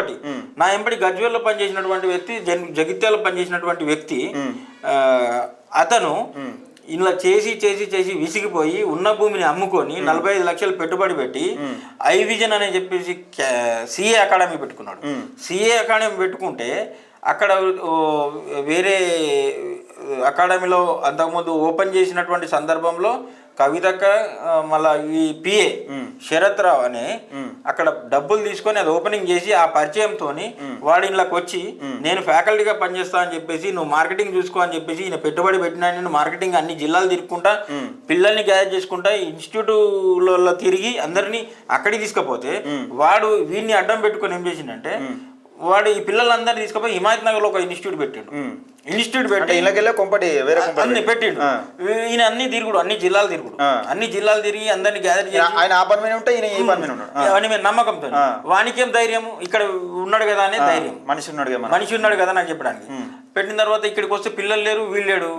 ఒకటి నా ఎంబడి గజ్వేల్లో పనిచేసినటువంటి వ్యక్తి జగిత్యాలలో పనిచేసినటువంటి వ్యక్తి అతను ఇలా చేసి చేసి చేసి విసిగిపోయి ఉన్న భూమిని అమ్ముకొని 45 లక్షలు పెట్టుబడి పెట్టి ఐవిజన్ అని చెప్పేసి సిఏ అకాడమీ పెట్టుకున్నాడు. సిఏ అకాడమీ పెట్టుకుంటే అక్కడ వేరే అకాడమీలో అంతకుముందు ఓపెన్ చేసినటువంటి సందర్భంలో కవితక్క మళ్ళీ ఈ పిఏ శరత్ రావు అని అక్కడ డబ్బులు తీసుకొని అది ఓపెనింగ్ చేసి ఆ పరిచయంతో వాడి ఇళ్ళకి వచ్చి నేను ఫ్యాకల్టీగా పనిచేస్తా అని చెప్పేసి నువ్వు మార్కెటింగ్ చూసుకో అని చెప్పేసి ఈయన పెట్టుబడి పెట్టినా నేను మార్కెటింగ్ అన్ని జిల్లాలు తిరుగుకుంటా పిల్లల్ని గ్యాదర్ చేసుకుంటా ఇన్స్టిట్యూట్లో తిరిగి అందరినీ అక్కడికి తీసుకపోతే వాడు వీడిని అడ్డం పెట్టుకొని ఏం చేసిందంటే వాడు ఈ పిల్లలందరినీ తీసుకుపోయి హిమాయత్ నగర్లో ఒక ఇన్స్టిట్యూట్ పెట్టిండు. ఇన్స్టిట్యూట్ పెట్టి అన్ని పెట్టిండు. ఈయన అన్ని తిరుగుడు, అన్ని జిల్లాలు తిరుగుడు, అన్ని జిల్లాలు తిరిగి అందరినీ గ్యాదర్ చేసి నమ్మకంతో వానికేం ధైర్యం ఇక్కడ ఉన్నాడు కదా అనే ధైర్యం, మనిషి ఉన్నాడు కదా నాకు చెప్పడానికి పెట్టిన తర్వాత ఇక్కడికి వస్తే పిల్లలు లేరు వీళ్ళు లేడు.